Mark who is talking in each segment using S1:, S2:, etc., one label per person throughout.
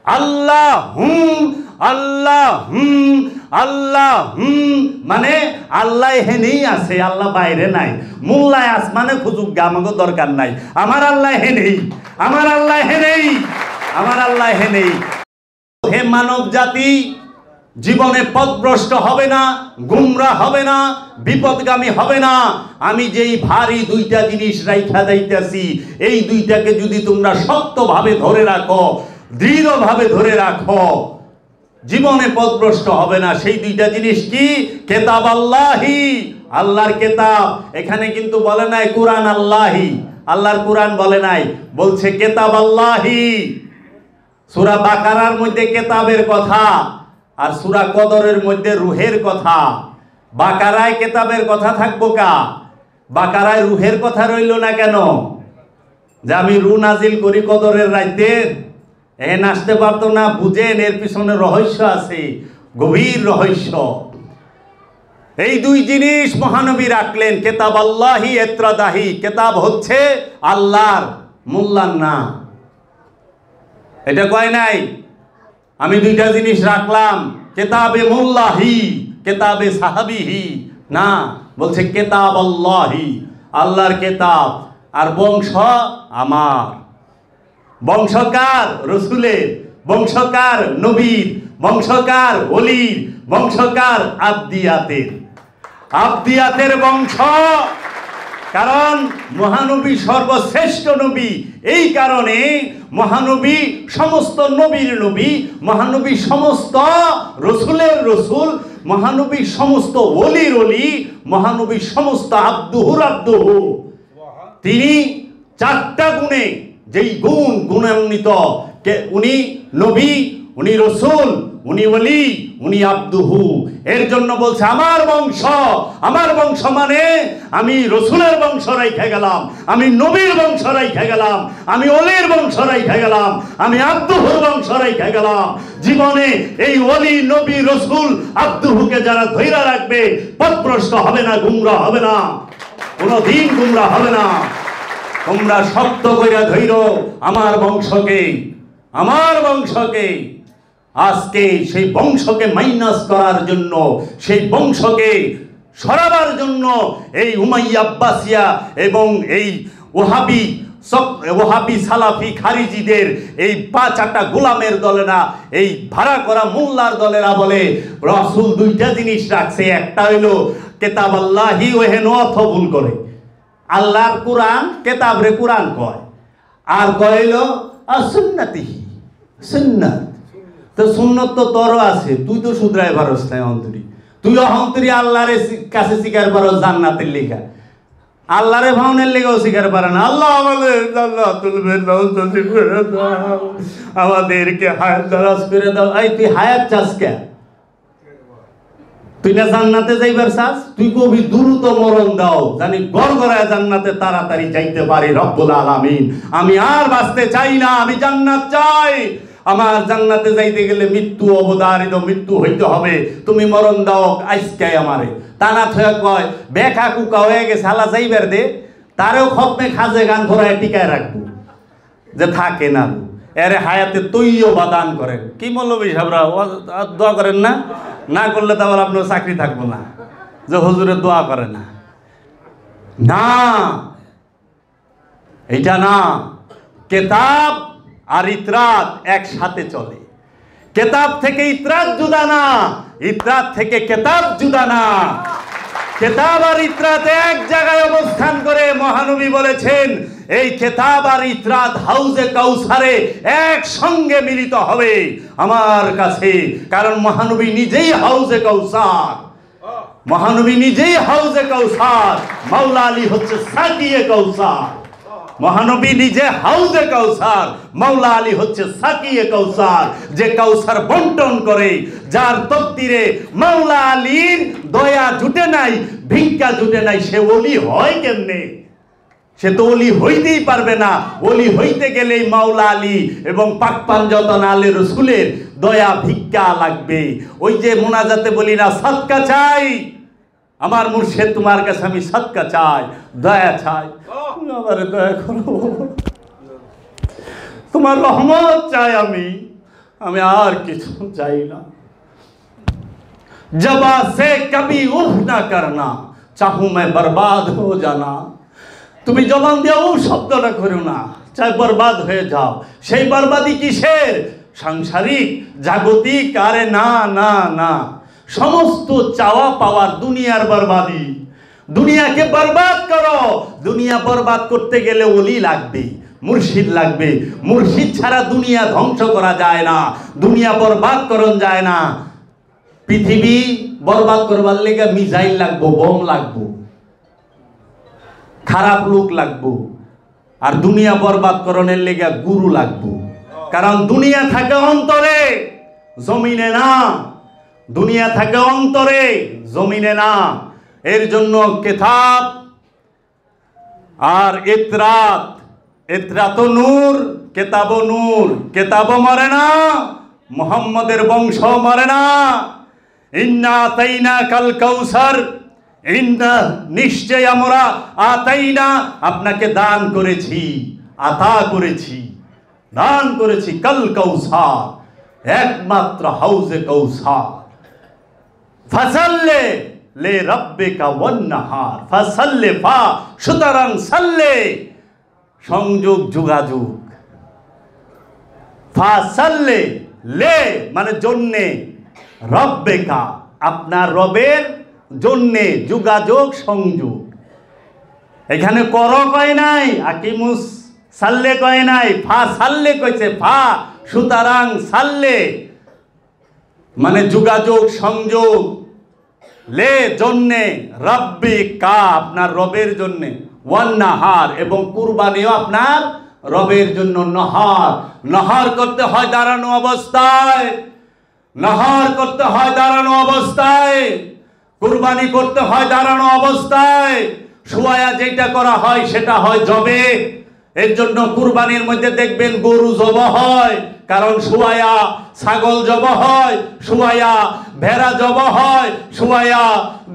S1: আল্লাহ আল্লাহ আল্লাহ মানে আল্লাহ হেনেই আছে, আল্লাহ বাইরে নাই। মোল্লায় আসমানে খুঁজুক গা, আমাকে দরকার নাই। আমার আল্লাহ হেনেই, আমার আল্লাহ হেনেই, আমার আল্লাহ হেনেই। হে মানব জাতি, জীবনে পথভ্রষ্ট হবে না, গুমরা হবে না, বিপদগামী হবে না। আমি যেই ভারী দুইটা জিনিস রাইখা যাইতেছি, এই দুইটাকে যদি তোমরা শক্তভাবে ধরে রাখো, দৃঢ়ভাবে ধরে রাখো, জীবনে পথভ্রষ্ট হবে না। সেই দুইটা জিনিস কি? কেতাব আল্লাহি, আল্লাহর কেতাব। এখানে কিন্তু বলে নাই কুরআন আল্লাহি, আল্লাহর কুরআন বলে নাই, বলছে কেতাব আল্লাহি। সূরা বাকারার মধ্যে কেতাবের কথা, আর সূরা কদরের মধ্যে রুহের কথা। বাকারায় কেতাবের কথা থাকবো কা? বাকারায় রুহের কথা রইল না কেন? যে আমি রু নাজিল করি কদরের রাইতে, এখানে আসতে পারতো না। বুঝেন, এর পিছনে রহস্য আছে, গভীর রহস্য। এই দুই জিনিস মহানবী রাখলেন, কেতাব আল্লাহি এত্রাদাহি। কেতাব হচ্ছে আল্লাহর, মোল্লার না। এটা কয় নাই আমি দুইটা জিনিস রাখলাম, কেতাবে মোল্লাহি কেতাবে সাহাবিহি, না, বলছে কেতাব আল্লাহি, আল্লাহর কেতাব। আর বংশ আমার, বংশকার রসুলের, বংশকার নবীর, বংশকার ওলির, বংশকার আব্দিয়াতের, আব্দিয়াতের বংশ। কারণ মহানবী সর্বশ্রেষ্ঠ নবী, এই কারণে মহানবী সমস্ত নবীর নবী, মহানবী সমস্ত রসুলের রসুল, মহানবী সমস্ত ওলির ওলি, মহানবী সমস্ত আব্দুহুর আব্দুহু। তিনি চারটা গুণে, যেই গুণ গুণান্বিত, উনি নবী, উনি রসুল, উনি ওলি, উনি আব্দুহু। এর জন্য বলছে আমার বংশ, আমার বংশ মানে আমি রসুলের বংশ রাইখা গেলাম, আমি নবীর বংশ রাইখা গেলাম, আমি ওলির বংশ রাইখা গেলাম, আমি আব্দুহুর বংশ রাইখা গেলাম। জীবনে এই ওলি, নবী, রসুল, আব্দুহুকে যারা ধৈর্য রাখবে, পথভ্রষ্ট হবে না, গুমরা হবে না, কোনদিন গুমরা হবে না। তোমরা শক্ত কইরা ধৈর্য আমার বংশকে, আমার বংশকে। আজকে সেই বংশকে মাইনাস করার জন্য, সেই বংশকে সরাবার জন্য এই উমাইয়া আব্বাসিয়া এবং এই ওহাবি ওহাবি সালাফি খারিজিদের এই 5-8টা গোলামের দলে না, এই ভাড়া করা মোল্লার দলেরা বলে রাসূল দুইটা জিনিস রাখছে। একটা হইল কেতাব আল্লাহি, ওহেন অর্থ ভুল করে। আল্লাহর কুরআন, কেতাব রে কুরআন কয়, আর কইল আসুন্নতিহি, সুন্নাত। তো সুন্নত তো তোরও আছে, তুই তো শুধরাই পারস না অন্তরি, তুই অহন্তরি আল্লাহরে কাছে স্বীকার পারস জান্নাতের লেখা, আল্লাহরে ভাউনের লেগাও স্বীকার পারে না। আল্লাহ আমাদের জান্নাতুল ফেরদাউস করে দাও, আমাদেরকে হায়াত দারাজ করে দাও। এই তুই হায়াত চাস কে? তুই না জান্নাতে যাইবার চাস? তুই কবি দ্রুত মরণ দাও, জানি গড়গড়ায় জান্নাতে তাড়াতাড়ি যাইতে পারি। রব্বুল আলামিন, আমি আর বাঁচতে চাই না, আমি জান্নাত চাই। আমার জান্নাতে যাইতে গেলে মৃত্যু অবধারিত, মৃত্যু হইতে হবে। তুমি মরণ দাও আজকে আমারে। তা না থয়া কয় বেখা কুকা হয়ে গেছে, আল্লাহ যাইবার দে, তারেও খতমে খাজে গান ধরায় টিকায় রাখবো, যে থাকে না। এরে হায়াতে তৈয় বাদান করেন। কি মৌলবী সাহেবরা দোয়া করেন না? না করলে তো আবার আপনার চাকরি থাকবো না, যে হুজুরে দোয়া করে না। না, এইটা না। কেতাব আর ইতরাত একসাথে চলে। কেতাব থেকে ইতরাত জুদা না, ইতরাত থেকে কেতাব জুদা না। কেতাব আর ইতরাত এক জায়গায় অবস্থান করে। মহানবী বলেছেন এই কেতাব আর ইতরাত হাউজে কাউসারে একসঙ্গে মিলিত হবে আমার কাছে। কারণ মহানবী নিজেই হাউজে কাউসার, মহানবী নিজেই হাউজে কাউসার। মাওলা আলী হচ্ছে সাকিয়ে কাউসার। মহানবী নিজে হাউজে কাউসার, মাওলা আলী হচ্ছে সাকিয়ে কাউসার, যে কাউসার বন্টন করে, যার তকদিরে মাওলা আলীর দয়া জুটে নাই, ভিক্ষা জুটে নাই, সে ওলি হয় কেমনে? সে তো ওলি হইতেই পারবে না। ওলি হইতে গেলেই মাওলা আলী এবং পাক পাঞ্জাতন আলে রসুলের দয়া ভিক্ষা লাগবে। ওই যে মোনাজাতে বলি না, সদকা চাই, আমার মুর্শিদ তোমার কাছে আমি সদকা চাই, দয়া চাই, তুমি আমারে দয়া করো, তোমার রহমত চাই, আমি আমি আর কিছু চাই না। জবা সে কবি উফ না করনা, চাহু मैं बर्बाद हो जाना। তুমি জবান দিয়ে ও শব্দটা করো না, চাই বরবাদ হয়ে যাও। সেই বরবাদি কিসের? সাংসারিক, জাগতিক? আরে না না না, সমস্ত চাওয়া পাওয়ার দুনিয়ার বরবাদি। দুনিয়াকে বরবাদ করো। দুনিয়া বরবাদ করতে গেলে ওলি লাগবে, মুর্শিদ লাগবে। মুর্শিদ ছাড়া দুনিয়া ধ্বংস করা যায় না, দুনিয়া বরবাদ করন যায় না। পৃথিবী বরবাদ করবার লেগে মিসাইল লাগবো, বোম লাগবো, খারাপ লোক লাগবো। আর দুনিয়া বরবাদ করণের লেগে গুরু লাগবো। কারণ দুনিয়া থাকে অন্তরে, জমিনে না। দুনিয়া থাকে অন্তরে, জমিনে না। এর জন্য কিতাব আর ইতরাত, ইতরাত নূর, কিতাব নূর। কিতাব মরে না, মুহাম্মদের বংশ মরে না। ইন্না আতাইনা কাল কাউসার, ইন্না নিশ্চয় আমরা আতাইনা আপনাকে দান করেছি, আতা করেছি, দান করেছি কাল কাউসার, একমাত্র হাউজে কাউসার। ফাসাল্লে লে রব্বিকা ওয়ান্নাহার, ফাসাল্লে ফা, সুতরাং সাল্লে সংযোগ যোগাযোগ, ফাসাল্লে লে মানে জন্যে, রব্বিকা আপনার রবের জন্যে, যোগাযোগ সংযোগ। এখানে কর কয় নাই, আকিমুস সাল্লে কয় নাই, ফা সাল্লে কইছে। ফা সুতরাং সাল্লে মানে যোগাযোগ সংযোগ, লে জন্যে, রব্বিকা আপনার রবের জন্যে, ওয়ান্নাহার এবং কুরবানিও আপনার রবের জন্য। নহর, নহর করতে হয় দাঁড়ানো অবস্থায়, নহর করতে হয় দাঁড়ানো অবস্থায়, কুরবানি করতে হয় দাঁড়ানো অবস্থায়। শুয়ায়া যেটা করা হয় সেটা হয় জবে। এর জন্য কুরবানির মধ্যে দেখবেন গরু জবা হয়, কারণ শুয়ায়া ছাগল জবা হয়, শুয়ায়া ভেড়া জবা হয়, শুয়ায়া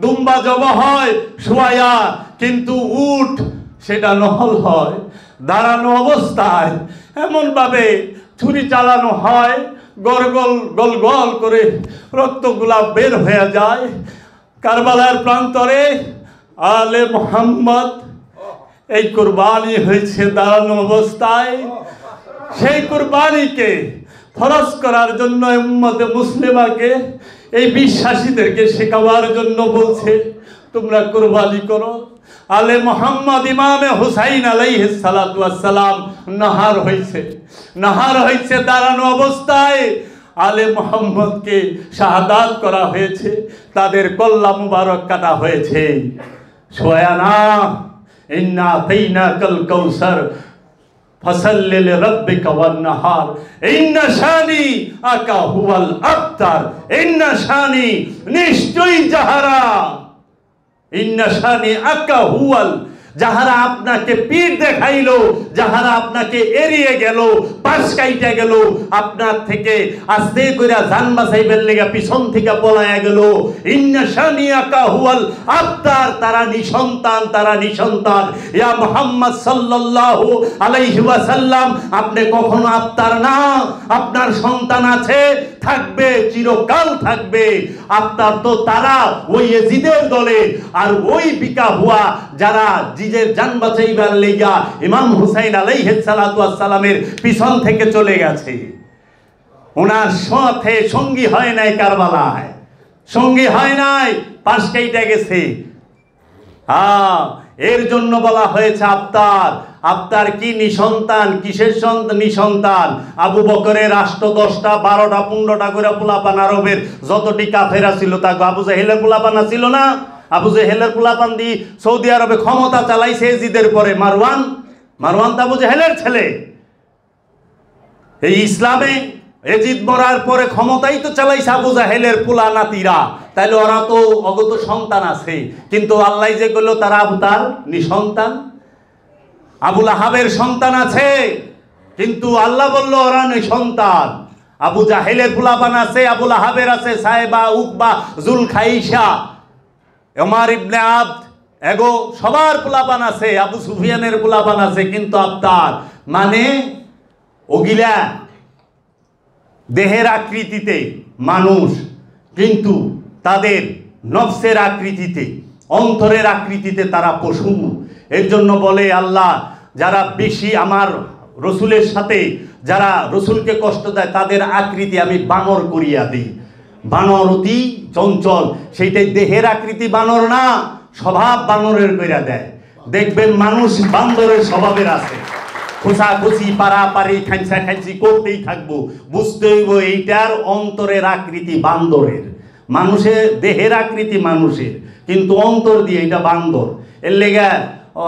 S1: দুম্বা জবা হয়, শুয়ায়া কিন্তু উট সেটা নহল হয় দাঁড়ানো অবস্থায়। এমনভাবে ছুরি চালানো হয়, গলগল গল গল করে রক্তগুলা বের হয়ে যায়। কারবালার প্রান্তরে আলে মোহাম্মদ এই কুরবানি হয়েছে দাঁড়ানো অবস্থায়। সেই কুরবানিকে ফরজ করার জন্য উম্মতে মুসলিমাকে, এই বিশ্বাসীদেরকে শেখাবার জন্য বলছে তোমরা কুরবানি করো। আলে মোহাম্মদ ইমামে হুসাইন আলাইহিস সালাতু ওয়াস সালাম নাহার হয়েছে, নাহার হয়েছে দাঁড়ানো অবস্থায়। আলে মোহাম্মদকে শাহাদাত করা হয়েছে, তাদের কল্লা মুবারক কাটা হয়েছে। সোয়ানা ইন্না আতাইনাকাল কাউসার ফাসাল্লি লিরাব্বিকা ওয়ান্নাহার ইন্না শানি আকা হুয়াল আবতার। ইন্না শানি নিশ্চয়ই যাহারা, ইন্না শানি আকা হুয়াল, যাহারা আপনাকে পীর দেখাইলো, যাহারা আপনাকে এড়িয়ে গেল, পাশ কাইটা গেল, আপনার থেকে আস্তে করে জান বাঁচাইবার লেগে পিছন থেকে পলায়া গেল। ইন্না শানিয়াকা হুয়াল আবতার, তারা নিসন্তান, তারা নিসন্তান। ইয়া মুহাম্মদ সাল্লাল্লাহু আলাইহি ওয়াসাল্লাম, আপনি কখনো আবতার না, আপনার সন্তান আছে, থাকবে, চিরকাল থাকবে। আবতার তো তারা ওই ইয়াজিদের দলে, আর ওই বিকা হুয়া যারা জিজের জান বাঁচাইবার লেগা ইমাম হুসাইন আলাইহিস সালাতু ওয়াস সালামের পিছন থেকে চলে গেছে। ওনার সাথে সঙ্গী হয় নাই কারবালায়, সঙ্গী হয় নাই, পাশ কাইটা গেছে। এর জন্য বলা হয়েছে আবতার। আবতার কি? নিসন্তান। কিসের নিসন্তান? আবু বকরের রাষ্ট্র 10টা 12টা 15টা করে পোলাপান, আরবের যতটি কাফেরা ছিল তা আবু জাহেলের পোলাপানা ছিল না? আবু জাহেলের পোলাপান দিয়ে সৌদি আরবে ক্ষমতা চালাইছে এজিদের পরে মারওয়ান। মারওয়ান তো আবু জাহেলের ছেলে। এই ইসলামে এজিদ মরার পরে ক্ষমতাই তো চালাইছে আবু জাহেলের পোলা নাতিরা। তাইলে ওরা তো অগত সন্তান আছে, কিন্তু আল্লাহ যে করলো তারা আবতার নিসন্তান। আবু লাহাবের সন্তান আছে, কিন্তু আল্লাহ বললো ওরা নিসন্তান। আবু জাহেলের পোলাপান আছে, আবু লাহাবের আছে, সাহেবা, উকবা, জুলখাইসা, ওমর ইবনে আবদ, এগো সবার পোলাপান আছে, আবু সুফিয়ানের পোলাপান আছে, কিন্তু আবতার মানে ওগিলা দেহের আকৃতিতে মানুষ, কিন্তু তাদের নফসের আকৃতিতে, অন্তরের আকৃতিতে তারা পশু। এর জন্য বলে আল্লাহ, যারা বেশি আমার রসুলের সাথে যারা রসুলকে কষ্ট দেয় তাদের আকৃতি আমি বানর করিয়া দিই। বানর অতি চঞ্চল, সেইটাই দেহের আকৃতি বানর না, স্বভাব বানরের কইরা দেয়। দেখবেন মানুষ বান্দরের স্বভাবের আছে, খোঁচাখুচি পারাপারি খাঁচা খাঁচি করতেই থাকবো, বুঝতে হইব এইটার অন্তরের আকৃতি বান্দরের। মানুষের দেহের আকৃতি মানুষের, কিন্তু অন্তর দিয়ে এটা বান্দর। এর লেগা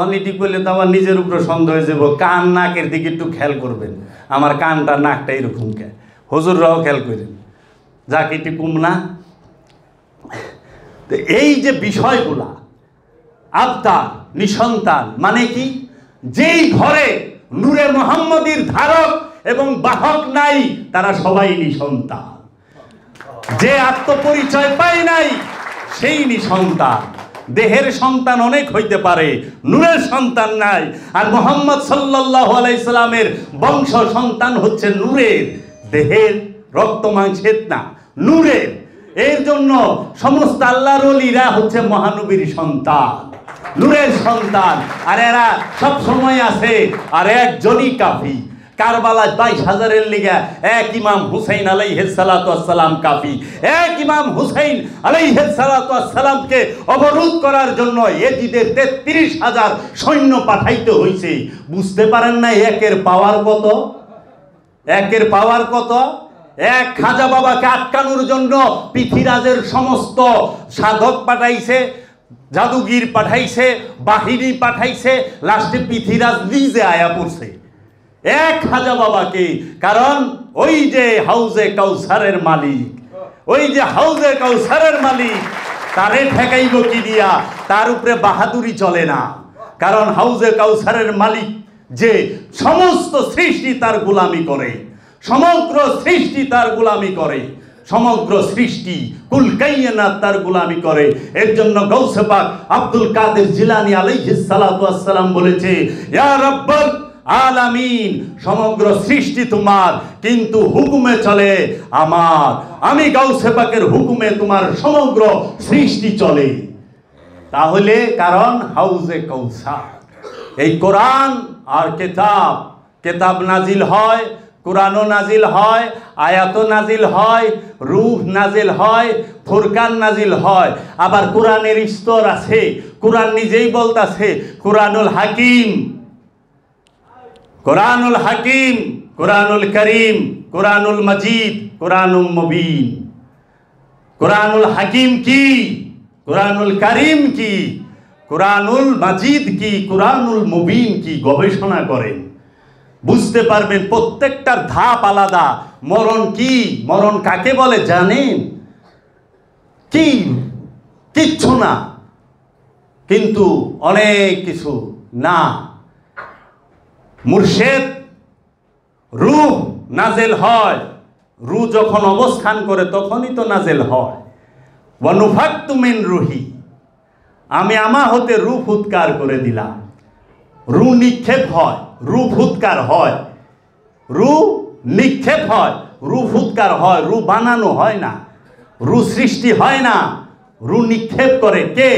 S1: অনেটি করলে তো আমার নিজের উপরে সন্দেহ হয়ে যাব। কান নাকের দিকে একটু খেয়াল করবেন, আমার কানটা নাকটা এরকম কে, হুজুররাও খেয়াল করেন, যাকে এটি কম না। তো এই যে বিষয়গুলা, আবতার নিঃসন্তান মানে কি? যেই ঘরে নূরে মুহাম্মদীর ধারক এবং বাহক নাই তারা সবাই নিঃসন্তান। যে আত্মপরিচয় পায় নাই সেই নিঃসন্তান। দেহের সন্তান অনেক হইতে পারে, নূরের সন্তান নাই। আর মুহাম্মদ সাল্লাল্লাহু আলাইহি সাল্লামের বংশ সন্তান হচ্ছে নূরের, দেহের রক্ত মাংসের না, নূরের। এর জন্য সমস্ত আল্লাহর ওলিরা হচ্ছে মহানবীর সন্তান, নূরের সন্তান। আর এরা সব সময় আছে, আর একজনই কাফি। কারবালায় 22,000-এর লিগা এক ইমাম হুসাইন আলাইহিস সালাতু ওয়াস সালাম কাফি। এক ইমাম হুসাইন আলাইহিস সালাতু ওয়াস সালামকে অবরোধ করার জন্য এজিদের 33,000 সৈন্য পাঠাইতে হইছে। বুঝতে পারেন না একের পাওয়ার কত? একের পাওয়ার কত? এক খাজা বাবাকে আটকানোর জন্য পৃথিবীরাজের সমস্ত সাধক পাঠাইছে, জাদুগির পাঠাইছে, বাহিনী পাঠাইছে, লাস্টে পৃথিবীরাজ নিজে আয়া পড়ছে এক খাজা বাবাকে। কারণ ওই যে হাউজে কাউসারের মালিক, ওই যে হাউজে কাউসারের মালিক, তারে ঠেকাইব কি দিয়া? তার উপরে বাহাদুরি চলে না। কারণ হাউজে কাউসারের মালিক যে সমস্ত সৃষ্টি তার গোলামি করে, সমগ্র সৃষ্টি তার গোলামি করে, সমগ্র সৃষ্টি কুল কায়নাত তার গোলামি করে। এর জন্য গৌসে পাক আব্দুল কাদের জিলানী আলাইহিস সালাতু ওয়াস সালাম বলেছে, ইয়া রাব্বাল আলামিন, সমগ্র সৃষ্টি তোমার, কিন্তু হুকুমে চলে আমার। আমি গাউসে পাকের হুকুমে তোমার সমগ্র সৃষ্টি চলে। তাহলে কারণ হাউজে কাউসার। এই কোরআন আর কিতাব, কিতাব নাজিল হয়, কোরআনও নাজিল হয়, আয়াতও নাজিল হয়, রূহ নাজিল হয়, ফুরকান নাজিল হয়। আবার কোরআনের স্তর আছে, কোরআন নিজেই বলতাছে কোরআনুল হাকিম, কোরআনুল হাকিম, কোরআনুল করিম, কোরআনুল মজিদ, কোরআনুল মুবিন। কোরআনুল হাকিম কি, কোরআনুল করিম কি, কোরআনুল মজিদ কি, কোরআনুল মুবিন কি? গবেষণা করেন, বুঝতে পারবেন প্রত্যেকটার ধাপ আলাদা। মরণ কি, মরণ কাকে বলে জানেন কি? কিচ্ছু না, কিন্তু অনেক কিছু না। মুর্শেদ রূহ নাজেল হয়, রূহ যখন অবস্থান করে তখনই তো নাজেল হয়। ওয়ানুফাক্তু মিন রুহি, আমি আমা হতে রূহ ফুৎকার করে দিলাম। রূহ নিক্ষেপ হয়, রূহ ফুৎকার হয়, রূহ নিক্ষেপ হয়, রূহ ফুৎকার হয়। রূহ বানানো হয় না, রূহ সৃষ্টি হয় না, রূহ নিক্ষেপ করে কে?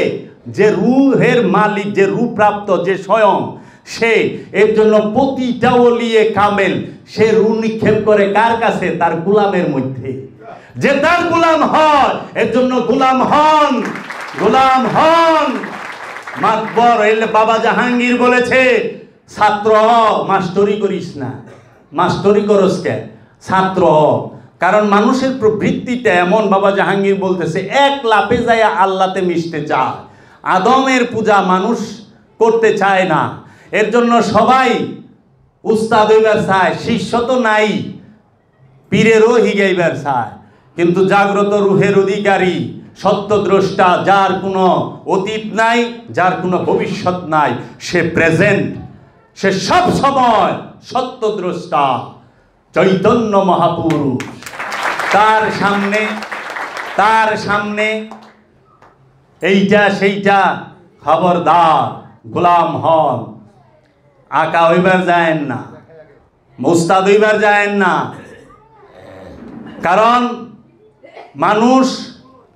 S1: যে রূহের মালিক, যে রূহ প্রাপ্ত, যে স্বয়ং সে। এর জন্য প্রতিটা ওলিয়ে কামেল সে রূহ নিক্ষেপ করে কার কাছে? তার গোলামের মধ্যে, যে তার গোলাম হয়। এর জন্য গোলাম হন, গোলাম হন। মাতবর এলে বাবা জাহাঙ্গীর বলেছে, ছাত্র হ, মাস্টরি করিস না। মাস্টরি করস কে? ছাত্র হ। কারণ মানুষের প্রবৃত্তিটা এমন, বাবা জাহাঙ্গীর বলতেছে, এক লাফে যায় আল্লাহতে মিশতে চায়। আদমের পূজা মানুষ করতে চায় না। এর জন্য সবাই উস্তাদ হইবার চায়, শিষ্য তো নাই, পীরেরও হিগাইবার চায়। কিন্তু জাগ্রত রূহের অধিকারী, সত্যদ্রষ্টা, যার কোনো অতীত নাই, যার কোনো ভবিষ্যৎ নাই, সে প্রেজেন্ট, সে সব সময় সত্যদ্রষ্টা, চৈতন্য মহাপুরুষ। তার সামনে এইটা সেইটা, খবরদার গোলাম হন। আকা হইবার যায়েন না, মুস্তাদ হইবার যায়েন না। কারণ মানুষ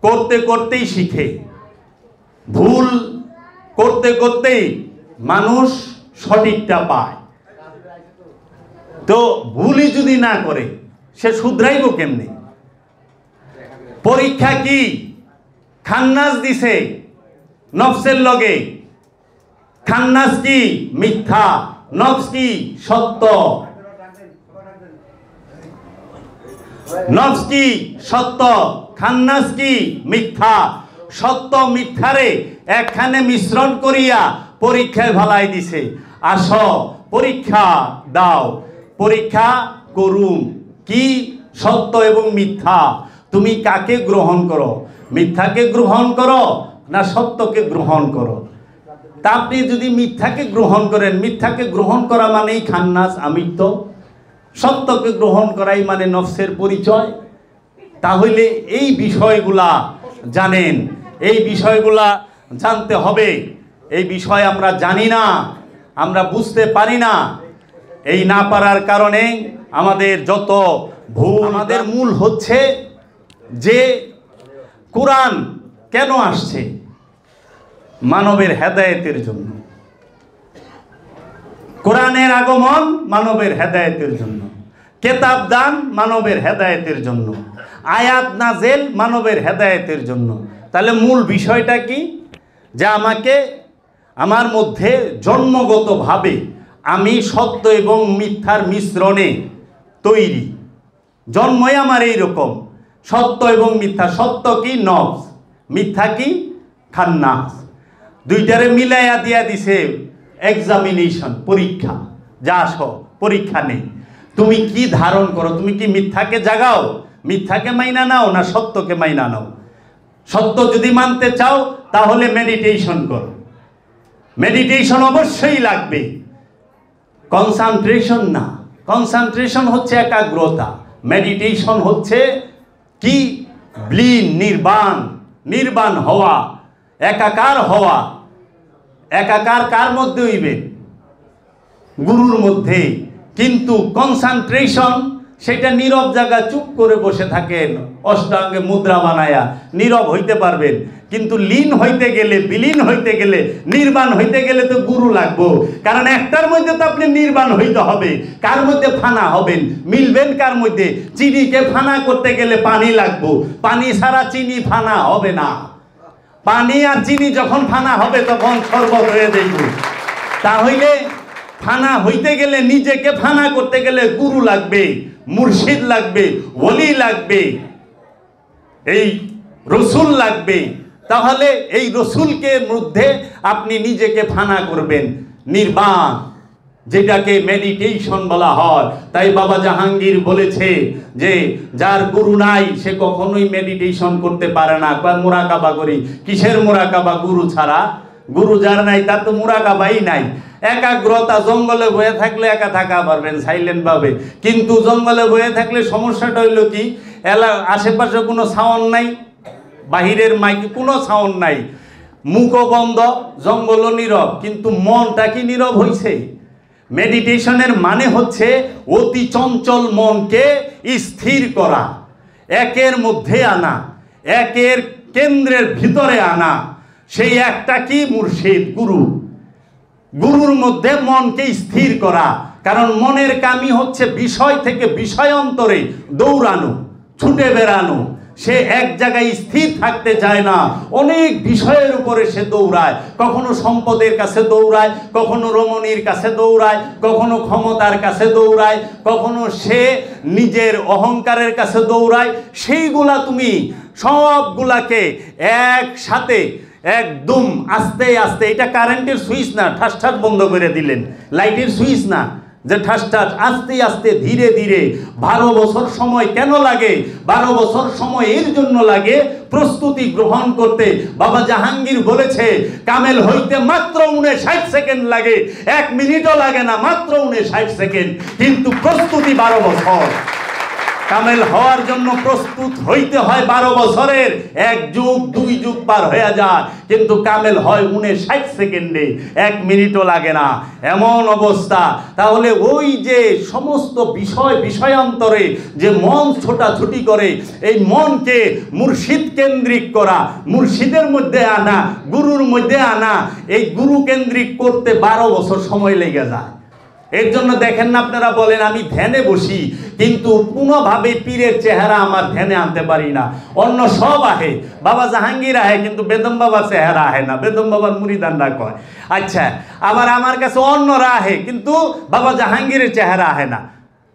S1: করতে করতেই শিখে, ভুল করতে করতেই মানুষ সঠিকটা পায়। তো ভুলই যদি না করে সে শুধরাইব কেমনে? পরীক্ষা কি? খান্নাস দিছে নফসের লগে। খান্নাস কি? মিথ্যা। নফস কি? সত্য। নফস কি? সত্য। খান্নাস কি? মিথ্যা। সত্য মিথ্যারে একখানে মিশ্রণ করিয়া পরীক্ষায় ভালাই দিছে। আসো পরীক্ষা দাও, পরীক্ষা করুম। কি? সত্য এবং মিথ্যা। তুমি কাকে গ্রহণ করো? মিথ্যাকে গ্রহণ করো না সত্যকে গ্রহণ করো? তা আপনি যদি মিথ্যাকে গ্রহণ করেন, মিথ্যাকে গ্রহণ করা মানেই খান্নাস, আমিত্ব। সত্যকে গ্রহণ করাই মানে নফসের পরিচয়। তাহলে এই বিষয়গুলা জানেন, এই বিষয়গুলা জানতে হবে। এই বিষয় আমরা জানি না, আমরা বুঝতে পারি না। এই না পারার কারণে আমাদের যত ভুল। আমাদের মূল হচ্ছে যে কোরআন কেন আসছে? মানবের হেদায়েতের জন্য। কোরআনের আগমন মানবের হেদায়েতের জন্য, কেতাব দান মানবের হেদায়েতের জন্য, আয়াত নাজেল মানবের হেদায়েতের জন্য। তাহলে মূল বিষয়টা কি? যে আমাকে, আমার মধ্যে জন্মগতভাবে আমি সত্য এবং মিথ্যার মিশ্রণে তৈরি। জন্মই আমার এইরকম, সত্য এবং মিথ্যা। সত্য কি? নফস। মিথ্যা কি? খান্নাস। দুইটারে মিলাইয়া দিয়া দিছে এক্সামিনেশন, পরীক্ষা। যা আসো পরীক্ষা নেই। তুমি কি ধারণ করো? তুমি কি মিথ্যাকে জাগাও, মিথ্যাকে মাইনা নাও, না সত্যকে মাইনা নাও? সত্য যদি মানতে চাও তাহলে মেডিটেশন করো। মেডিটেশন অবশ্যই লাগবে, কনসেন্ট্রেশন না। কনসেন্ট্রেশন হচ্ছে একাগ্রতা, মেডিটেশন হচ্ছে কি? ব্লীন, নির্বাণ। নির্বাণ হওয়া, একাকার হওয়া। একাকার কার মধ্যে হইবে? গুরুর মধ্যে। কিন্তু কনসেন্ট্রেশন সেটা নীরব জায়গা, চুপ করে বসে থাকেন, অষ্টাঙ্গে মুদ্রা বানায়া নীরব হইতে পারবেন। কিন্তু লীন হইতে গেলে, বিলীন হইতে গেলে, নির্বাণ হইতে গেলে তো গুরু লাগবো। কারণ একটার মধ্যে তো আপনি নির্বাণ হইতে হবে। কার মধ্যে ফানা হবেন? মিলবেন কার মধ্যে? চিনিকে ফানা করতে গেলে পানি লাগবো। পানি ছাড়া চিনি ফানা হবে না। পানি আর চিনি যখন ফানা হবে তখন শরবত হয়ে যাইব। তাহলে ফানা হইতে গেলে, নিজেকে ফানা করতে গেলে গুরু লাগবে, মুর্শিদ লাগবে, ওলি লাগবে, এই রসুল লাগবে। তাহলে এই রসুলকে মধ্যে আপনি নিজেকে ফানা করবেন, নির্বাণ, যেটাকে মেডিটেশন বলা হয়। তাই বাবা জাহাঙ্গীর বলেছে যে যার গুরু নাই সে কখনোই মেডিটেশন করতে পারে না। মুরাকাবা করি, কিসের মুরাকাবা? গুরু ছাড়া। গুরু যার নাই তার তো মুরাকাবাই নাই। একাগ্রতা, জঙ্গলে বয়ে থাকলে একা থাকা পারবেন সাইলেন্ট ভাবে, কিন্তু জঙ্গলে বয়ে থাকলে সমস্যাটা হইল কি? আশেপাশে কোনো সাউন্ড নাই, বাহিরের মাইকে কোনো সাউন্ড নাই, মুখও বন্ধ, জঙ্গলও নীরব, কিন্তু মনটা কি নীরব হইছে? মেডিটেশনের মানে হচ্ছে অতি চঞ্চল মনকে স্থির করা, একের মধ্যে আনা, একের কেন্দ্রের ভিতরে আনা। সেই একটা কি? মুর্শিদ, গুরু। গুরুর মধ্যে মনকে স্থির করা। কারণ মনের কামই হচ্ছে বিষয় থেকে বিষয়ান্তরে দৌড়ানো, ছুটে বেড়ানো। সে এক জায়গায় স্থির থাকতে চায় না, অনেক বিষয়ের উপরে সে দৌড়ায়। কখনো সম্পদের কাছে দৌড়ায়, কখনো রমণীর কাছে দৌড়ায়, কখনো ক্ষমতার কাছে দৌড়ায়, কখনো সে নিজের অহংকারের কাছে দৌড়ায়। সেইগুলা তুমি সবগুলাকে একসাথে একদম আস্তে আস্তে, এটা কারেন্টের সুইচ না ঠাস ঠাস বন্ধ করে দিলেন, লাইটের সুইচ না যে ঠাস ঠাস, আস্তে আস্তে ধীরে ধীরে। 12 বছর সময় কেন লাগে? 12 বছর সময় এর জন্য লাগে প্রস্তুতি গ্রহণ করতে। বাবা জাহাঙ্গীর বলেছে কামেল হইতে মাত্র 59 সেকেন্ড লাগে, 1 মিনিটও লাগে না, মাত্র 59 সেকেন্ড। কিন্তু প্রস্তুতি 12 বছর। কামেল হওয়ার জন্য প্রস্তুত হইতে হয় 12 বছরের, 1 যুগ 2 যুগ পার হয়ে যায়, কিন্তু কামেল হয় 59 সেকেন্ডে, 1 মিনিটও লাগে না, এমন অবস্থা। তাহলে ওই যে সমস্ত বিষয়ান্তরে যে মন ছোটাছুটি করে, এই মনকে মুর্শিদ কেন্দ্রিক করা, মুর্শিদের মধ্যে আনা, গুরুর মধ্যে আনা, এই গুরু কেন্দ্রিক করতে 12 বছর সময় লেগে যায়। এর জন্য দেখেন না, আপনারা বলেন আমি ধ্যানে বসি, কিন্তু কোনোভাবে পীরের চেহারা আমার ধ্যানে আনতে পারি না। অন্য সব আহে, বাবা জাহাঙ্গীর আহে, কিন্তু বেদম বাবার চেহারা আহে না, বেদম বাবার মুরিদানরা কয়। আচ্ছা, আবার আমার কাছে অন্যরা আহে, কিন্তু বাবা জাহাঙ্গীরের চেহারা আহে না।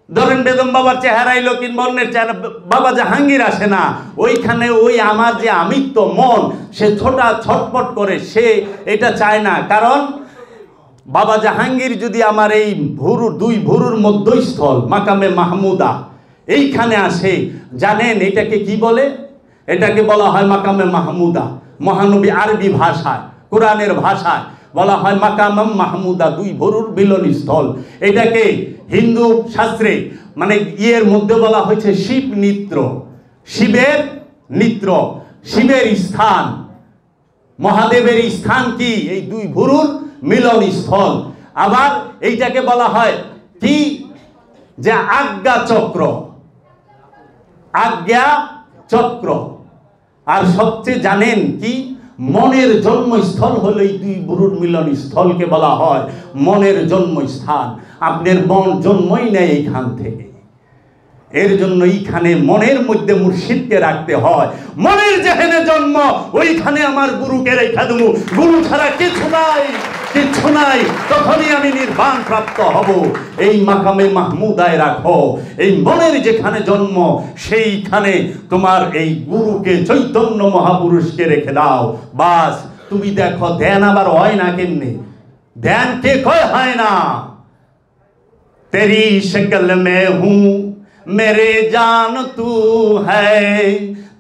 S1: ধরেন বেদম বাবার চেহারা এলো, কিংবা অন্যের চেহারা, বাবা জাহাঙ্গীর আসে না। ওইখানে ওই আমার যে আমিত্ব মন, সে ছটপট করে, সে এটা চায় না। কারণ বাবা জাহাঙ্গীর যদি আমার এই দুই ভুরুর মধ্যস্থল মাকামে মাহমুদা এইখানে আসে, জানেন এটাকে কি বলে? এটাকে বলা হয় মাকামে মাহমুদা। মহানবী আরবি ভাষায়, কোরআনের ভাষায় বলা হয় মাকামাম মাহমুদা, 2 ভুরুর মিলনস্থল। এটাকে হিন্দু শাস্ত্রে মানে ইয়ের মধ্যে বলা হয়েছে শিব নিত্র, শিবের নিত্র, শিবের স্থান, মহাদেবের স্থান কি? এই 2 ভুরুর মিলন স্থল। আবার এইটাকে বলা হয় কি? যে আজ্ঞা চক্র, আজ্ঞা চক্র। আর সবচেয়ে জানেন কি? মনের জন্মস্থল হলো এই 2 ভুরুর মিলন স্থলকে বলা হয় মনের জন্মস্থান। আপনার মন জন্মই নেয় এইখান থেকে। এর জন্য এইখানে মনের মধ্যে মুর্শিদকে রাখতে হয়। মনের যেখানে জন্ম, ওইখানে আমার গুরুকে রেখা দেবো। গুরু ছাড়া কিছু নাই, কিচ্ছু নাই, তখনই আমি নির্বাণ প্রাপ্ত হব। এই মাকামে মাহমুদায় রাখো, এই মনের যেখানে জন্ম, সেইখানে তোমার এই গুরুকে, চৈতন্য মহাপুরুষকে রেখে দাও। বাস, তুমি দেখো ধ্যান আবার হয় না কেমনে? ধ্যান কে কয় হয় না? তেরি শক্ল মে হুঁ मेरे जान तू है,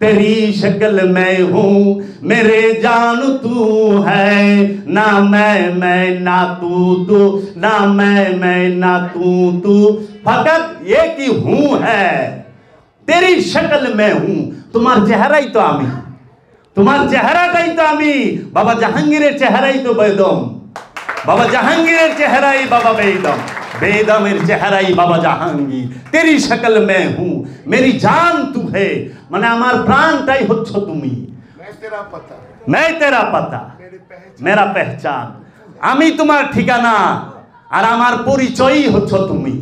S1: तेरी शक्ल में हूँ मेरे जान तू है, ना मैं ना तू, ना मैं ना तू, फकत ये कि हूँ है। तेरी शक्ल में हूँ, তোমার চেহারাই তো আমি, তোমার চেহারাটাই তো আমি। বাবা জাহাঙ্গীরের চেহারাই তো বেদম, বাবা জাহাঙ্গীরের চেহারাই বাবা বেদম, বেদমের চেহারাই বাবা জাহাঙ্গীর। তেরি শক্ল মে হুঁ মেরি জান তু হে, মানে আমার প্রাণটাই হচ্ছ তুমি। मैं तेरा पता मेरा पहचान, আমি তোমার ঠিকানা, আর আমার পরিচয়ই হচ্ছ তুমি।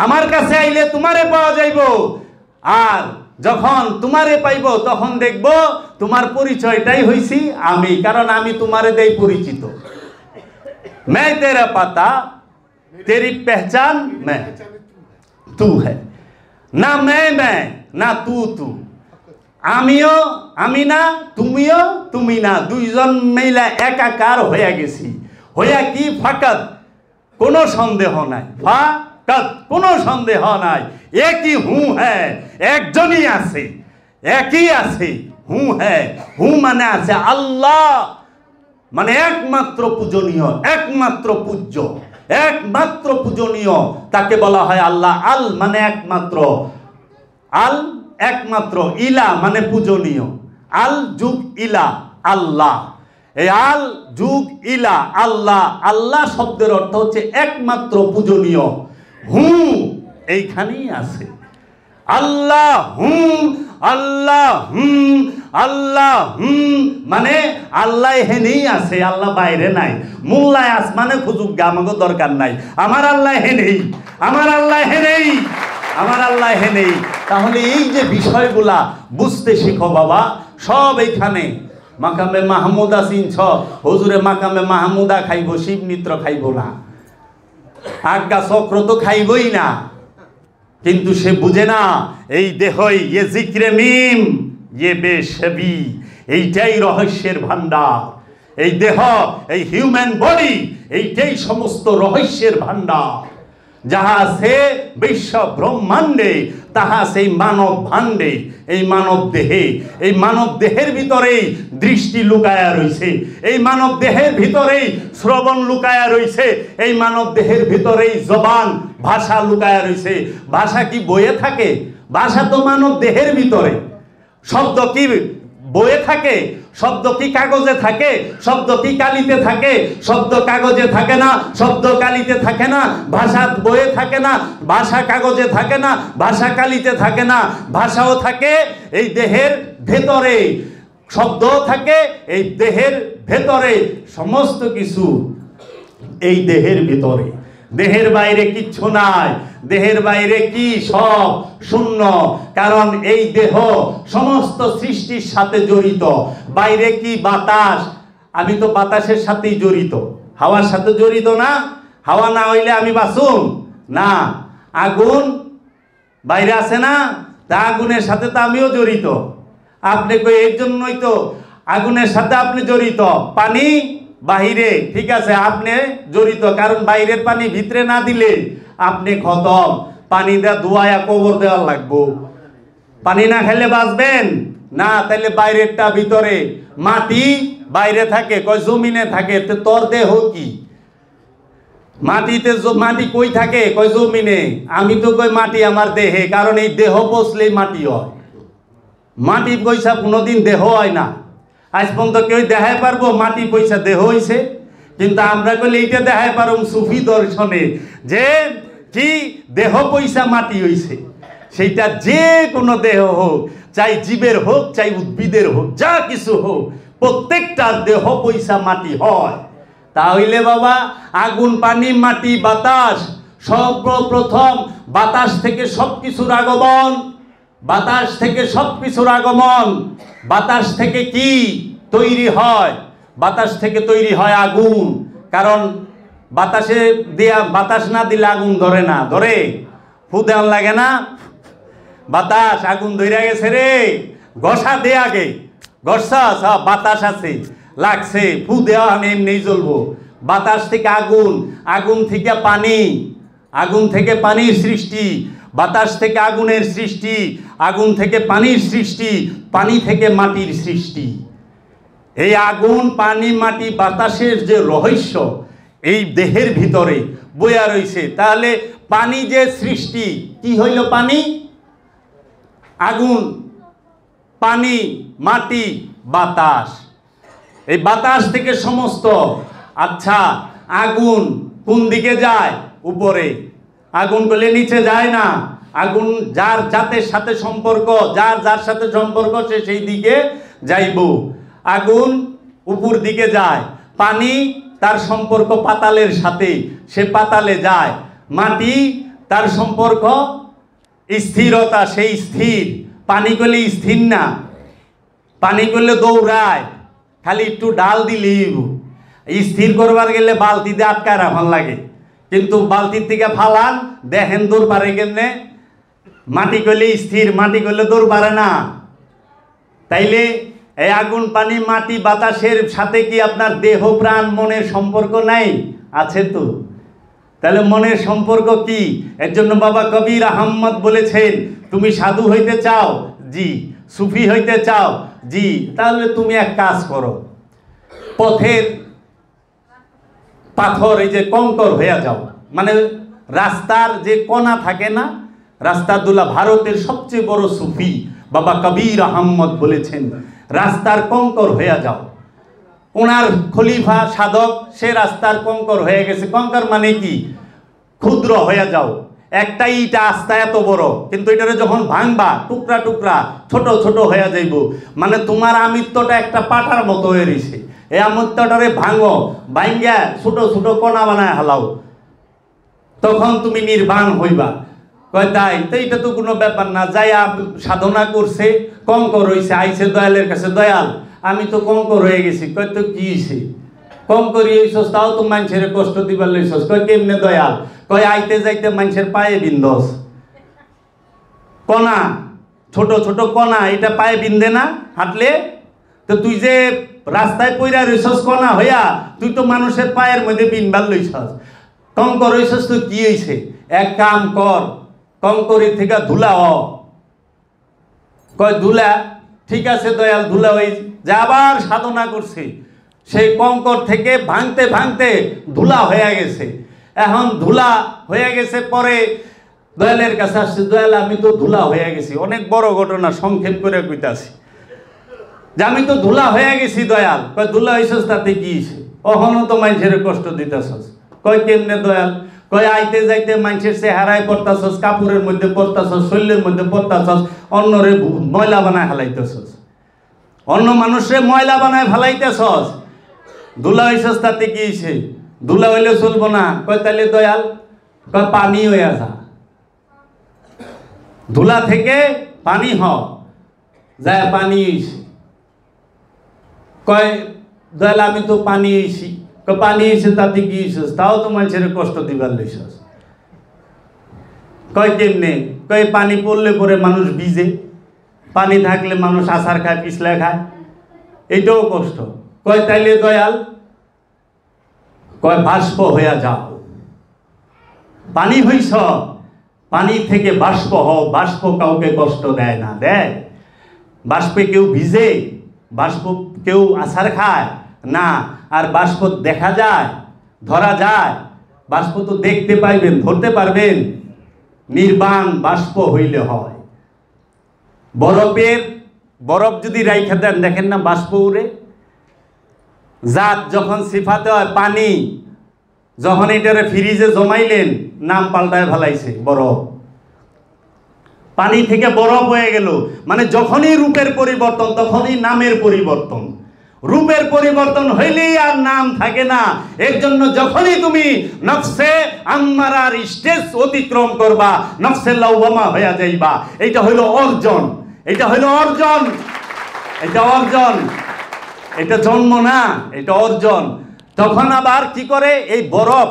S1: আমার কাছে আইলে তোমারে পাওয়া যাইব, আর যখন তোমারে পাইব তখন দেখব তোমার পরিচয়টাই হইছি আমি, কারণ আমি তোমারে দেই পরিচিত। मैं तेरा पता तेरी पहचान मैं तू है, ना मैं ना तू। আমিও আমি না, তুমিও তুমি না, 2 জন মিলে একাকার হয়ে গেছি। হইয়া কি? ফাকাত, কোনো সন্দেহ নাই, ফাকাত কোনো সন্দেহ নাই। একই হুঁ হ্যাঁ, একজনই আছে, একই আছে। হুঁ হ্যাঁ, হুঁ মানে আছে আল্লাহ, মানে একমাত্র পূজনীয়, একমাত্র পূজ্য, একমাত্র পূজনীয়, তাকে বলা হয় আল্লাহ। আল মানে একমাত্র, আল একমাত্র, ইলা মানে পূজনীয়, আল যুগ ইলা আল্লাহ। এই আল যুগ ইলা আল্লাহ, আল্লাহ শব্দের অর্থ হচ্ছে একমাত্র পূজনীয়। হুঁ এইখানেই আছে আল্লাহ, হুঁ আল্লাহ, হুঁ আল্লাহ, হুঁ মানে আল্লাহ হেনেই আছে, আল্লাহ বাইরে নাই। মোল্লায় আসমানে খুঁজুক গে, আমাকে দরকার নাই। আমার আল্লাহ হেনেই, আমার আল্লাহ হেনেই, আমার আল্লাহ হেনেই। তাহলে এই যে বিষয়গুলা বুঝতে শিখো বাবা, সব এইখানে। মাকামে মাহমুদা চিনছ? হুজুরে মাকামে মাহমুদা খাইব, শিব নিত্র খাইব না, আজ্ঞা চক্র তো খাইবই না। কিন্তু সে বুঝে না এই দেহই ইয়ে জিক্রে মিম ইয়ে বেশবি, এইটাই রহস্যের ভান্ডার। এই দেহ, এই হিউম্যান বডি, এইটাই সমস্ত রহস্যের ভান্ডার। যাহা আছে বিশ্ব ব্রহ্মাণ্ডে, তাহা সেই মানব ভাণ্ডে, এই মানব দেহে। এই মানব দেহের ভিতরেই দৃষ্টি লুকায়া রয়েছে, এই মানব দেহের ভিতরেই শ্রবণ লুকায়া রয়েছে, এই মানব দেহের ভিতরেই জবান ভাষা লুকায়া রয়েছে। ভাষা কি বইয়ে থাকে? ভাষা তো মানব দেহের ভিতরে। শব্দ কি বইয়ে থাকে? শব্দ কি কাগজে থাকে? শব্দ কি কালিতে থাকে? শব্দ কাগজে থাকে না, শব্দ কালিতে থাকে না। ভাষা বইয়ে থাকে না, ভাষা কাগজে থাকে না, ভাষা কালিতে থাকে না। ভাষাও থাকে এই দেহের ভেতরে, শব্দও থাকে এই দেহের ভেতরে, সমস্ত কিছু এই দেহের ভিতরে। দেহের বাইরে কিচ্ছু নাই। দেহের বাইরে কি? সব শূন্য। কারণ এই দেহ সমস্ত সৃষ্টির সাথে জড়িত। বাইরে কি? বাতাস। আমি তো বাতাসের সাথেই জড়িত, হাওয়ার সাথে জড়িত না। হাওয়া না হইলে আমি বাঁচুম না। আগুন বাইরে আছে না, তা আগুনের সাথে তো আমিও জড়িত। আপনি কই এর জন্যই তো আগুনের সাথে আপনি জড়িত। পানি বাহিরে, ঠিক আছে, আপনি জড়িত, কারণ বাইরের পানি ভিতরে না দিলে আপনি খতম। পানি দেওয়া ধোয়া কবর দেওয়ার লাগবো। পানি না খেলে বাঁচবেন না। তাইলে বাইরেরটা ভিতরে। মাটি বাইরে থাকে, কয় জমিনে থাকে। তো তোর দেহ কি? মাটিতে মাটি কই থাকে? কয় জমিনে। আমি তো কই মাটি আমার দেহে, কারণ এই দেহ পচলেই মাটি হয়। মাটি পয়সা কোনোদিন দেহ হয় না। আজ পর্যন্ত কেউ দেখায় পারবো মাটি পয়সা দেহ হইছে? কিন্তু আমরা কইলে এইটা দেখায় পারম সুফি দর্শনে, যে কি দেহ পয়সা মাটি হইছে। সেইটা যে কোনো দেহ হোক, চাই জীবের হোক, চাই উদ্ভিদের হোক, যা কিছু হোক, প্রত্যেকটার দেহ পয়সা মাটি হয়। তাহলে বাবা, আগুন, পানি, মাটি, বাতাস, সর্বপ্রথম বাতাস থেকে সব কিছুর আগমন। বাতাস থেকে সব কিছুর আগমন। বাতাস থেকে কি তৈরি হয়? বাতাস থেকে তৈরি হয় আগুন। কারণ বাতাসে দেয়া, বাতাস না দিলে আগুন ধরে না। ধরে? ফু দেওয়ান লাগে না? বাতাস আগুন ধরে গেছে রে, ঘষা দে আগে। ঘষা সব বাতাস আছে, লাগছে, ফু দেওয়া আমি এমনি জ্বলবো। বাতাস থেকে আগুন, আগুন থেকে পানি, আগুন থেকে পানির সৃষ্টি, বাতাস থেকে আগুনের সৃষ্টি, আগুন থেকে পানির সৃষ্টি, পানি থেকে মাটির সৃষ্টি। এই আগুন, পানি, মাটি, বাতাসের যে রহস্য এই দেহের ভিতরে বইয়া রয়েছে। তাহলে পানি যে সৃষ্টি, কি হইল? পানি, আগুন, পানি, মাটি, বাতাস। এই বাতাস থেকে সমস্ত। আচ্ছা, আগুন কোন দিকে যায়? উপরে। আগুন বলে নিচে যায় না। আগুন যার জাতের সাথে সম্পর্ক, যার যার সাথে সম্পর্ক, সে সেই দিকে যাইব। আগুন উপর দিকে যায়। পানি তার সম্পর্ক পাতালের সাথে, সে পাতালে যায়। মাটি তার সম্পর্ক স্থিরতা, সেই স্থির। পানি করলে স্থির না, পানি করলে দৌড়ায়, খালি একটু ডাল দিলেই। স্থির করবার গেলে বালতিতে আটকায় রাখান লাগে, কিন্তু বালতির থেকে ফালান দেখেন দৌড় পারে কেমনে। মাটি করলে স্থির, মাটি করলে দৌড় পারে না। তাইলে এই আগুন, পানি, মাটি, বাতাসের সাথে কি আপনার দেহ, প্রাণ, মনের সম্পর্ক নাই? আছে তো। তাহলে মনের সম্পর্ক কি? এর জন্য বাবা কবির আহমদ বলেছেন, তুমি সাধু হইতে চাও? জি। সুফি হইতে চাও? জি। তাহলে তুমি এক কাজ করো, পথের পাথর, এই যে কঙ্কর হয়ে যাও। মানে রাস্তার যে কণা থাকে না, রাস্তার দুলা। ভারতের সবচেয়ে বড় সুফি বাবা কবির আহমদ বলেছেন, রাস্তার কঙ্কর হয়ে যাও। ওনার খলিফা সাধক, সে রাস্তার কঙ্কর হয়ে গেছে। কঙ্কর মানে কি? ক্ষুদ্র হয়ে যাও। একটা ইটা আস্তা এত বড়, কিন্তু এটারে যখন ভাঙবা, টুকরা টুকরা, ছোট ছোট হয়ে যাইব। মানে তোমার আমিত্বটা একটা পাটার মতো হয়ে রয়েছে। এই আমিত্বটারে ভাঙো, ভাঙ্গা ছোট ছোট কণা বানায় হালাও, তখন তুমি নির্বাণ হইবা। কয় তাই? তো এটা তো কোনো ব্যাপার না। যাইয়া সাধনা করছে, কঙ্কর হইছে, আইছে দয়ালের কাছে, দয়াল আমি তো কঙ্কর হয়ে গেছি। কয় তো কি হয়েছে? কঙ্করি হইছস, তাও তো মানুষের কষ্ট দিবার লইছস। কয় কেমনে দয়াল? কয় আইতে যাইতে মানুষের পায়ে বিন্ধস, কণা, ছোট ছোট কণা, এটা পায়ে বিন্ধে না হাঁটলে? তো তুই যে রাস্তায় পইরা রইছস কণা হইয়া, তুই তো মানুষের পায়ের মধ্যে বিনবার লইছস। কঙ্কর হইছস তো কি হইছে? এক কাম কর, কঙ্করের থেকে ধুলা হ। কয় ধুলা? ঠিক আছে দয়াল, ধুলা হই। যে আবার সাধনা করছে, সেই কঙ্কর থেকে ভাঙতে ভাঙতে ধুলা হয়ে গেছে। এখন ধুলা হয়ে গেছে, পরে দয়ালের কাছে আসছে, দয়াল আমি তো ধুলা হয়ে গেছি। অনেক বড় ঘটনা, সংক্ষেপ করে কইতাছি যে আমি তো ধুলা হয়ে গেছি। দয়াল কয় ধুলা হইছস তাতে কি হইছে? অহনো তো মানুষের কষ্ট দিতেছস। কয় কেমনে দয়াল? কয় আইতে যাইতে মানুষের চেহারায় পড়তাছস, কাপড়ের মধ্যে পড়তাছস, শরীরের মধ্যে পড়তাছস, অন্যরে ময়লা বানায় ফেলাইতেছস, অন্য মানুষরে ময়লা বানায় ফেলাইতেছস। ধুলা হইছস তাতে কি হইছে? ধুলা হইলে চলবো না। কয় তাইলে দয়াল? কয় পানি হইয়া যা, ধুলা থেকে পানি হ, যায় পানি হইছে। কয় দয়াল আমি তো পানি হইছি। কয় পানি হইছে তাতে কি হইছস? তাও তো মানুষের কষ্ট দিবার লইছস। কয় কেমনে? কয় পানি পড়লে পরে মানুষ ভিজে, পানি থাকলে মানুষ আছাড় খায়, পিছলা খায়, এইটাও কষ্ট। কয় তাইলে দয়াল? কয় বাষ্প হইয়া যাও, পানি হইছ, পানি থেকে বাষ্প হও। বাষ্প কাউকে কষ্ট দেয় না, দেয়? বাষ্পে কেউ ভিজে? বাষ্প কেউ আছাড় খায় না। আর বাষ্প দেখা যায়, ধরা যায়? বাষ্প তো দেখতে পাইবেন, ধরতে পারবেন। নির্বাণ বাষ্প হইলে হয়। বরফ যদি রাইখা দেন, দেখেন না বাষ্প উড়ে? জাত যখন সিফাতে হয় পানি, যখন এটারে ফ্রিজে জমাইলেন, নাম পাল্টায় ফেলাইছে বরফ। পানি থেকে বরফ হয়ে গেল, মানে যখনই রূপের পরিবর্তন তখনই নামের পরিবর্তন। রূপের পরিবর্তন হইলেই আর নাম থাকে না। এর জন্য যখনই তুমি নফসে আম্মারার স্টেজ অতিক্রম করবা, নফসে লাওয়ামা হয়ে যাইবা। এটা হইল অর্জন, এটা হইল অর্জন, এটা অর্জন, এটা জন্ম না, এটা অর্জন। তখন আবার কি করে? এই বরফ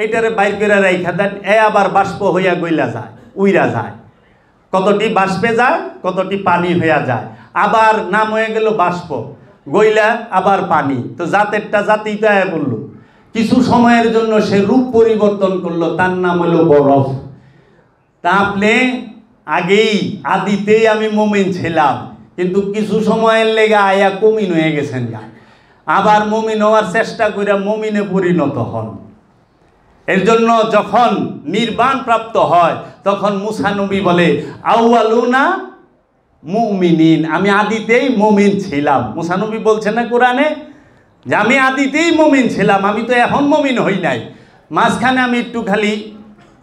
S1: এইটারে বাইর করে রাইখা দেন, আবার বাষ্প হইয়া গইলা যায়, উইরা যায়। কতটি বাষ্পে যায়, কতটি পানি হইয়া যায়। আবার নাম হয়ে গেল বাষ্প, গইলা আবার পানি। তো জাতেরটা জাতি তো বললো, কিছু সময়ের জন্য সে রূপ পরিবর্তন করলো, তার নাম হলো বরফ। তা আপনি আগেই আদিতেই আমি মুমিন ছিলাম, কিন্তু কিছু সময়ের লেগে আয়া কমিন হয়ে গেছেন গা। আবার মুমিন হওয়ার চেষ্টা করে মুমিনে পরিণত হন। এর জন্য যখন নির্বাণ প্রাপ্ত হয়, তখন মুসা নবী বলে আউয়ালুনা মুমিনিন, আমি আদিতেই মুমিন ছিলাম। মুসা নবী বলছেন না কোরআনে যে আমি আদিতেই মুমিন ছিলাম, আমি তো এখন মুমিন হই নাই। মাঝখানে আমি একটু খালি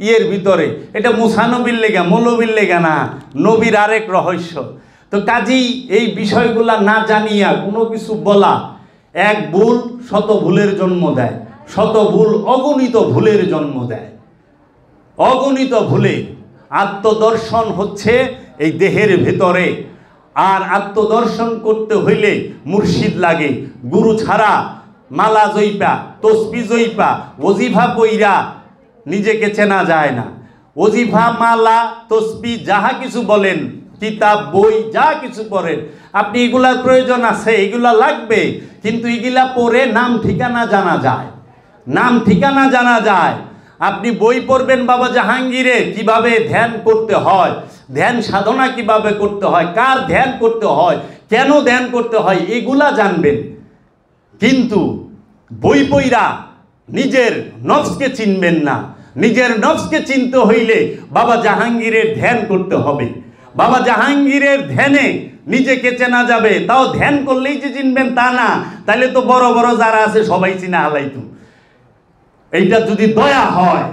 S1: ইয়ের ভিতরে, এটা মুসা নবীর লেগা, মৌলবীর লেগা না, নবীর আরেক রহস্য। তো কাজেই এই বিষয়গুলা না জানিয়া কোনো কিছু বলা, এক ভুল শত ভুলের জন্ম দেয়, শত ভুল অগণিত ভুলের জন্ম দেয়। অগণিত ভুলে আত্মদর্শন হচ্ছে এই দেহের ভেতরে। আর আত্মদর্শন করতে হইলে মুর্শিদ লাগে। গুরু ছাড়া মালা জইপা, তসবি জইপা, ওজিফা পইরা নিজেকে চেনা যায় না। ওজিফা, মালা, তসবি যাহা কিছু বলেন, কিতাব বই যা কিছু পড়েন, আপনি এগুলার প্রয়োজন আছে, এগুলা লাগবে, কিন্তু এগুলা পড়ে নাম ঠিকানা জানা যায়, নাম ঠিকানা জানা যায়। আপনি বই পড়বেন বাবা জাহাঙ্গীরে কিভাবে ধ্যান করতে হয়, ধ্যান সাধনা কিভাবে করতে হয়, কার ধ্যান করতে হয়, কেন ধ্যান করতে হয়, এগুলা জানবেন। কিন্তু বই পইরা নিজের নফসকে চিনবেন না। নিজের নফসকে চিনতে হইলে বাবা জাহাঙ্গীরের ধ্যান করতে হবে। বাবা জাহাঙ্গীরের ধ্যানে নিজেকে চেনা যাবে। তাও ধ্যান করলেই যে চিনবেন তা না, তাহলে তো বড় বড় যারা আছে সবাই চিনা হালাইতো। এইটা যদি দয়া হয়,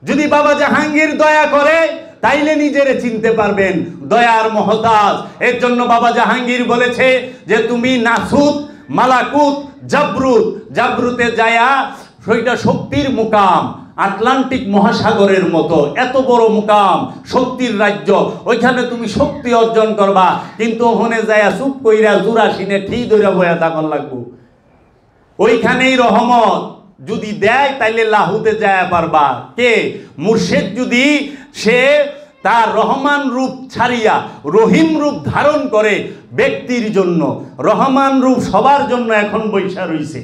S1: যদি বাবা জাহাঙ্গীর দয়া করে, তাইলে নিজেরে চিনতে পারবেন, দয়ার মহতাজ। এর জন্য বাবা জাহাঙ্গীর বলেছে যে তুমি নাসুত, মালাকুত, জাবরুত, জাবরুতে যায়া সেইটা শক্তির মুকাম, আটলান্টিক মহাসাগরের মতো এত বড় মুকাম, শক্তির রাজ্য, ওইখানে তুমি শক্তি অর্জন করবা। কিন্তু ওখানে যায়া চুপ কইরা জুরাসিনে ঠিক ধইরা বয়া থাকন লাগবো। ওইখানেই রহমত যদি দেয় তাইলে লাহুতে যায় পারবা। কে? মুর্শিদ যদি সে তার রহমান রূপ ছাড়িয়া রহিম রূপ ধারণ করে ব্যক্তির জন্য, রহমান রূপ সবার জন্য এখন বৈশা রইছে।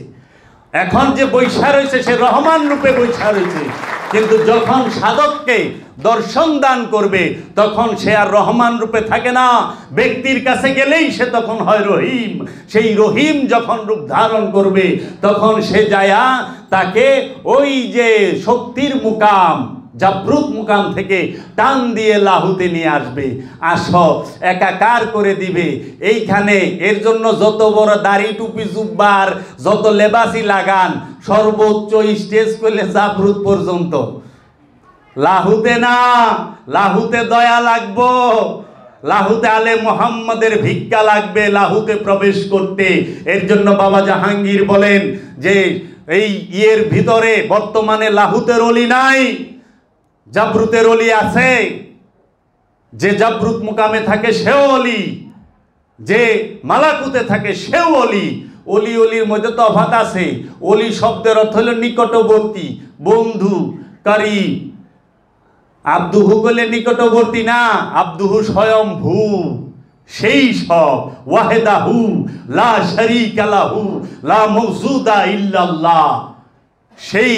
S1: এখন যে বৈশা রয়েছে সে রহমান রূপে বৈশা রয়েছে। কিন্তু যখন সাধককে দর্শন দান করবে তখন সে আর রহমান রূপে থাকে না, ব্যক্তির কাছে গেলেই সে তখন হয় রহিম। সেই রহিম যখন রূপ ধারণ করবে তখন সে যায়া তাকে ওই যে শক্তির মুকাম জাবরুত মুকাম থেকে টান দিয়ে লাহুতে নিয়ে আসবে, আসো একাকার করে দিবে এইখানে। এর জন্য যত বড় দাড়ি টুপি জুব্বার যত লেবাসি লাগান, সর্বোচ্চ স্টেজ করলে জাবরুত পর্যন্ত, লাহুতে না, লাহুতে দয়া লাগবো, লাহুতে আলে মোহাম্মদের ভিক্ষা লাগবে লাহুতে প্রবেশ করতে। এর জন্য বাবা জাহাঙ্গীর বলেন যে এই ইয়ের ভিতরে বর্তমানে লাহুতের অলি নাই, জাবরুতের অলি আছে। যে জাবরুত মুকামে থাকে সেও অলি, যে মালাকুতে থাকে সেও অলি। অলি অলির মধ্যে তফাৎ আছে। অলি শব্দের অর্থ হলো নিকটবর্তী, বন্ধু, করিব। আব্দুহু বলে নিকটবর্তী না, আব্দুহু স্বয়ংভূ, সেই সব, ওয়াহেদাহু লা শারীকা লাহু লা মাওজুদা ইল্লাল্লাহ। সেই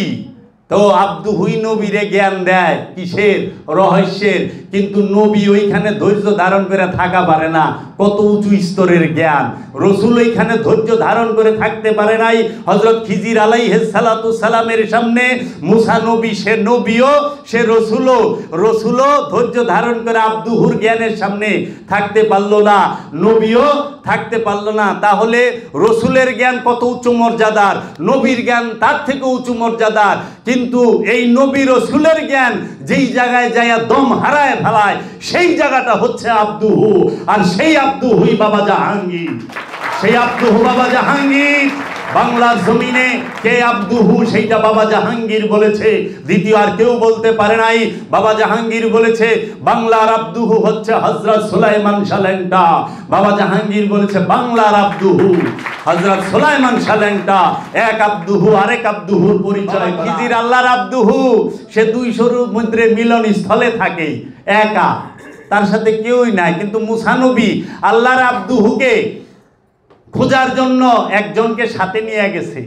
S1: তো আব্দুহুই নবীরে জ্ঞান দেয় কিসের? রহস্যের। কিন্তু নবী ওইখানে ধৈর্য ধারণ করে থাকা পারে না, কত উঁচু স্তরের জ্ঞান। রসুল ওইখানে ধৈর্য ধারণ করে থাকতে পারে নাই। হযরত খিজির আলাইহিস সালাতু সালামের সামনে মুসা নবী, সে নবীও সে রসুলও, রসুলও ধৈর্য ধারণ করে আব্দুহুর জ্ঞানের সামনে থাকতে পারলো না, নবীও থাকতে পারলো না। তাহলে রসুলের জ্ঞান কত উচ্চ মর্যাদার, নবীর জ্ঞান তার থেকে উঁচু মর্যাদার। কিন্তু এই নবী রসুলের জ্ঞান যেই জায়গায় যাইয়া দম হারায় ফেলায়, সেই জায়গাটা হচ্ছে আব্দুহু। আর সেই আব্দুহুই বাবা জাহাঙ্গীর, সেই আব্দুহু বাবা জাহাঙ্গীর। বাংলার জমিনে কে আব্দুহু সেইটা বাবা জাহাঙ্গীর বলেছে, দ্বিতীয় আর কেউ বলতে পারে নাই। বাবা জাহাঙ্গীর বলেছে বাংলার আব্দুহু হচ্ছে হযরত সুলাইমান সালেংটা। বাবা জাহাঙ্গীর বলেছে বাংলার আব্দুহু হযরত সুলাইমান সালেংটা। এক আব্দুহু আরেক আব্দুহুর পরিচয়। খিজির আল্লাহর আব্দুহু, সে দুই সরুর মধ্যে মিলন স্থলে থাকে, একা, তার সাথে কেউই নাই। কিন্তু মুসা নবী আল্লাহর আব্দুহুকে খোঁজার জন্য একজনকে সাথে নিয়ে গেছে।